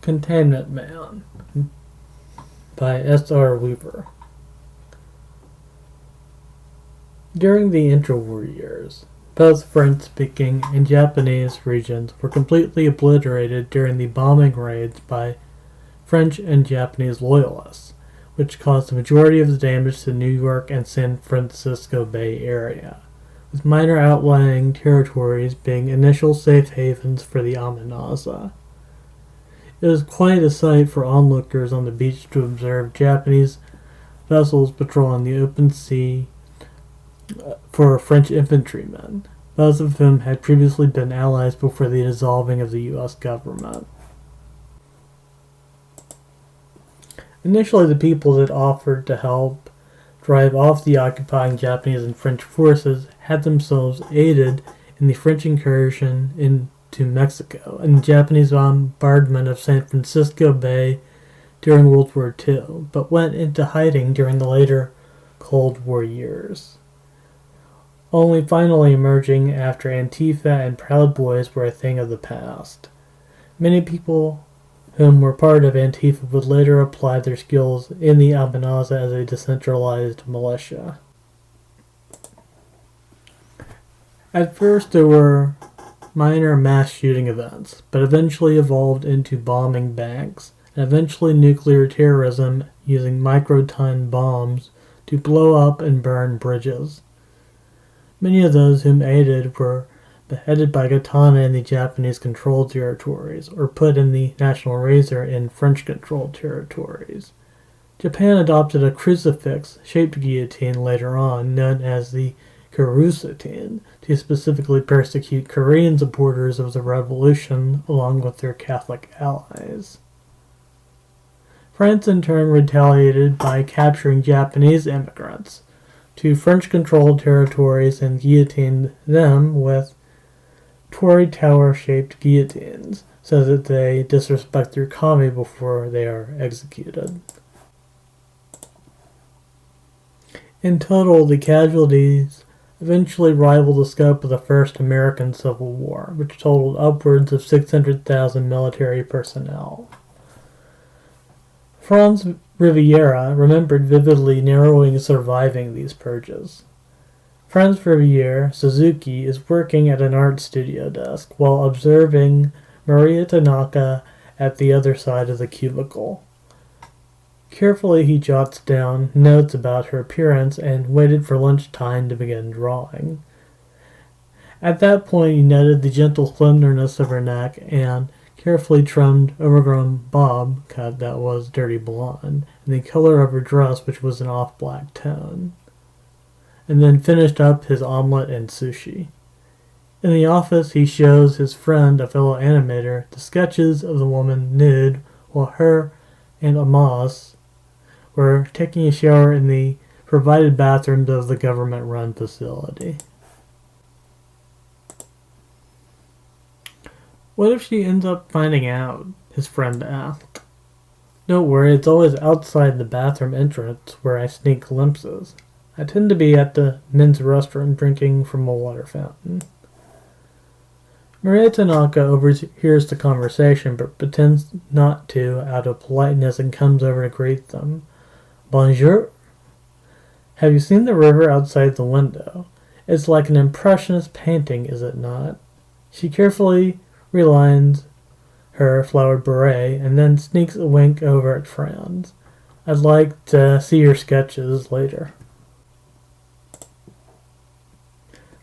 Containment Man by S.R. Weaver. During the interwar years, both French-speaking and Japanese regions were completely obliterated during the bombing raids by French and Japanese loyalists, which caused the majority of the damage to the New York and San Francisco Bay Area, with minor outlying territories being initial safe havens for the Amanaza. It was quite a sight for onlookers on the beach to observe Japanese vessels patrolling the open sea for French infantrymen, both of whom had previously been allies before the dissolving of the U.S. government. Initially, the people that offered to help drive off the occupying Japanese and French forces had themselves aided in the French incursion into Mexico and the Japanese bombardment of San Francisco Bay during World War II, but went into hiding during the later Cold War years, only finally emerging after Antifa and Proud Boys were a thing of the past. Many people whom were part of Antifa would later apply their skills in the Amanaza as a decentralized militia. At first there were minor mass shooting events, but eventually evolved into bombing banks, and eventually nuclear terrorism using microton bombs to blow up and burn bridges. Many of those whom aided were beheaded by katana in the Japanese-controlled territories, or put in the national razor in French-controlled territories. Japan adopted a crucifix-shaped guillotine later on, known as the Kurusatine, to specifically persecute Korean supporters of the revolution along with their Catholic allies. France in turn retaliated by capturing Japanese immigrants to French-controlled territories and guillotined them with Tory Tower-shaped guillotines, so that they disrespect their kami before they are executed. In total, the casualties eventually rivaled the scope of the First American Civil War, which totaled upwards of 600,000 military personnel. Franz Riviere remembered vividly narrowing and surviving these purges. Franz Riviere, Suzuki, is working at an art studio desk while observing Maria Tanaka at the other side of the cubicle. Carefully he jots down notes about her appearance and waited for lunchtime to begin drawing. At that point he noted the gentle slenderness of her neck and carefully trimmed overgrown bob cut that was dirty blonde, and the color of her dress, which was an off-black tone, and then finished up his omelet and sushi. In the office he shows his friend, a fellow animator, the sketches of the woman nude while her and Amos were taking a shower in the provided bathrooms of the government-run facility. What if she ends up finding out? His friend asked. Don't worry, it's always outside the bathroom entrance where I sneak glimpses. I tend to be at the men's restroom drinking from a water fountain. Maria Tanaka overhears the conversation but pretends not to out of politeness and comes over to greet them. Bonjour. Have you seen the river outside the window? It's like an impressionist painting, is it not? She carefully relines her flowered beret and then sneaks a wink over at Franz. I'd like to see your sketches later.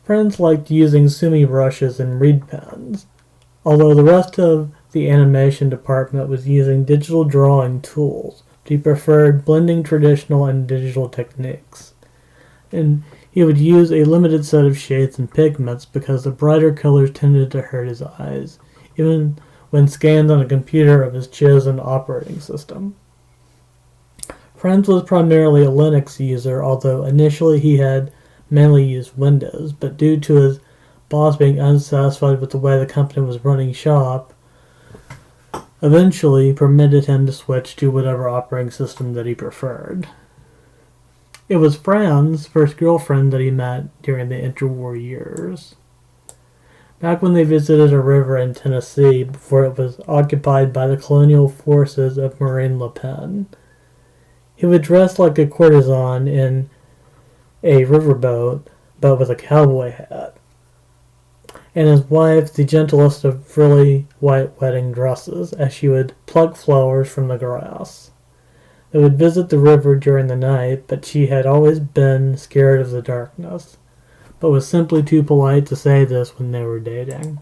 Franz liked using sumi brushes and reed pens, although the rest of the animation department was using digital drawing tools. He preferred blending traditional and digital techniques, and he would use a limited set of shades and pigments because the brighter colors tended to hurt his eyes, even when scanned on a computer of his chosen operating system. Franz was primarily a Linux user, although initially he had mainly used Windows, but due to his boss being unsatisfied with the way the company was running shop, eventually permitted him to switch to whatever operating system that he preferred. It was Franz's first girlfriend that he met during the interwar years. back when they visited a river in Tennessee before it was occupied by the colonial forces of Marine Le Pen. He would dress like a courtesan in a riverboat, but with a cowboy hat, and his wife the gentlest of frilly white wedding dresses, as she would pluck flowers from the grass. They would visit the river during the night, but she had always been scared of the darkness, but was simply too polite to say this when they were dating.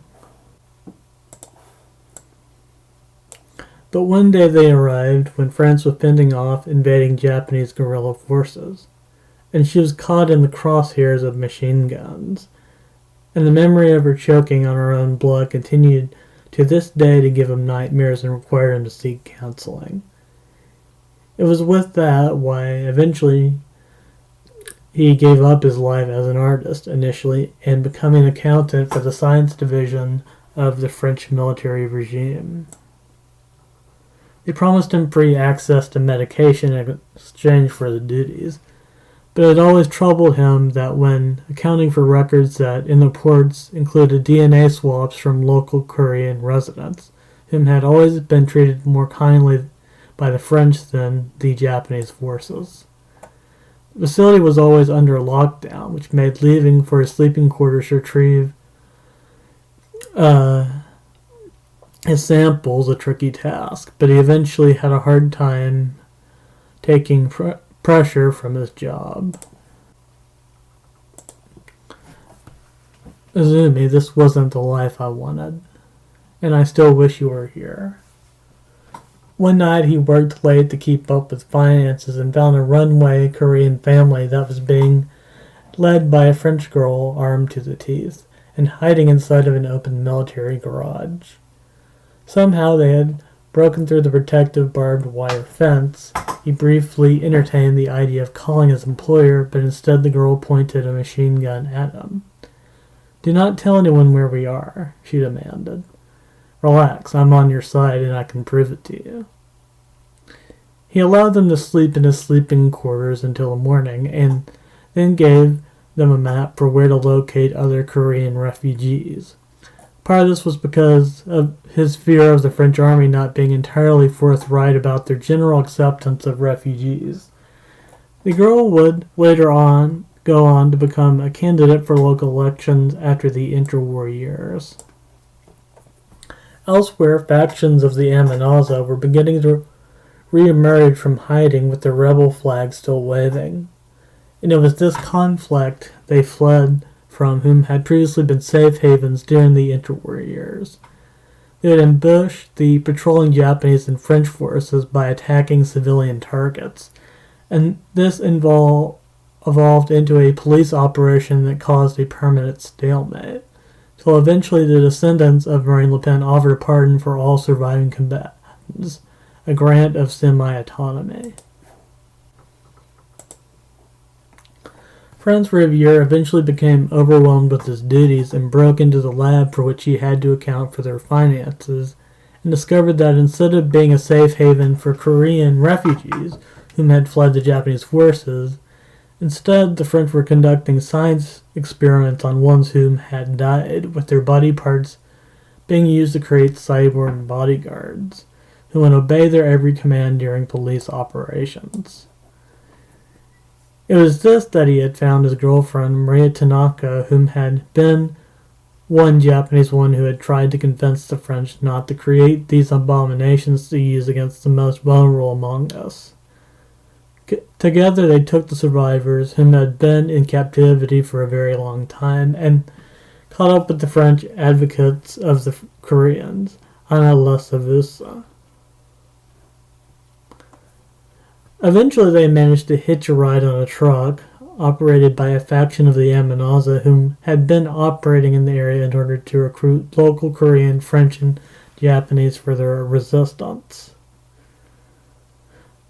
But one day they arrived when France was fending off invading Japanese guerrilla forces, and she was caught in the crosshairs of machine guns, and the memory of her choking on her own blood continued to this day to give him nightmares and require him to seek counseling. It was with that why eventually he gave up his life as an artist initially and becoming an accountant for the science division of the French military regime. They promised him free access to medication in exchange for the duties, but it always troubled him that when accounting for records that in the reports included DNA swabs from local Korean residents, whom had always been treated more kindly by the French than the Japanese forces. The facility was always under lockdown, which made leaving for his sleeping quarters to retrieve his samples a tricky task, but he eventually had a hard time taking pressure from his job. Azumi, this wasn't the life I wanted, and I still wish you were here. One night he worked late to keep up with finances and found a runaway Korean family that was being led by a French girl armed to the teeth and hiding inside of an open military garage. Somehow they had broken through the protective barbed wire fence. He briefly entertained the idea of calling his employer, but instead the girl pointed a machine gun at him. "Do not tell anyone where we are," she demanded. "Relax, I'm on your side and I can prove it to you." He allowed them to sleep in his sleeping quarters until the morning and then gave them a map for where to locate other Korean refugees. Part of this was because of his fear of the French army not being entirely forthright about their general acceptance of refugees. The girl would later on go on to become a candidate for local elections after the interwar years. Elsewhere, factions of the Amanaza were beginning to re-emerge from hiding with their rebel flag still waving, and it was this conflict they fled from whom had previously been safe havens during the interwar years. They had ambushed the patrolling Japanese and French forces by attacking civilian targets, and this evolved into a police operation that caused a permanent stalemate, till eventually the descendants of Marine Le Pen offered a pardon for all surviving combatants, a grant of semi-autonomy. Franz Riviere eventually became overwhelmed with his duties and broke into the lab for which he had to account for their finances, and discovered that instead of being a safe haven for Korean refugees whom had fled the Japanese forces, instead the French were conducting science experiments on ones whom had died, with their body parts being used to create cyborg bodyguards, who would obey their every command during police operations. It was this that he had found his girlfriend, Maria Tanaka, whom had been one Japanese one who had tried to convince the French not to create these abominations to use against the most vulnerable among us. Together they took the survivors, whom had been in captivity for a very long time, and caught up with the French advocates of the Koreans, Ana la Savusa. Eventually they managed to hitch a ride on a truck operated by a faction of the Amanaza whom had been operating in the area in order to recruit local Korean, French, and Japanese for their resistance.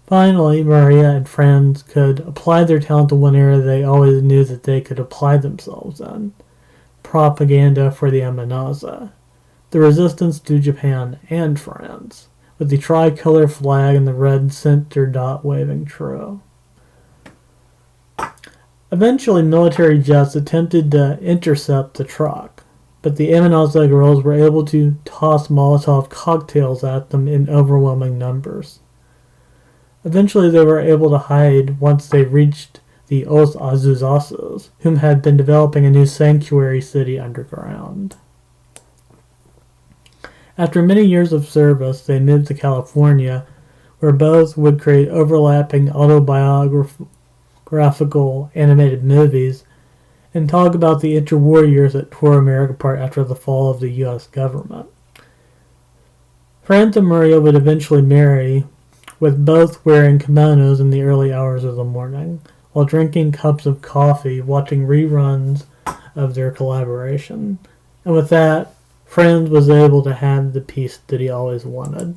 Finally, Maria and Franz could apply their talent to one area they always knew that they could apply themselves in: propaganda for the Amanaza, the resistance to Japan and France, with the tricolor flag and the red center dot waving true. Eventually, military jets attempted to intercept the truck, but the Aminalza girls were able to toss Molotov cocktails at them in overwhelming numbers. Eventually they were able to hide once they reached the Os Azuzasos, whom had been developing a new sanctuary city underground. After many years of service, they moved to California, where both would create overlapping autobiographical animated movies and talk about the interwar years that tore America apart after the fall of the U.S. government. Franz and Maria would eventually marry, with both wearing kimonos in the early hours of the morning, while drinking cups of coffee, watching reruns of their collaboration. And with that, Franz was able to have the peace that he always wanted.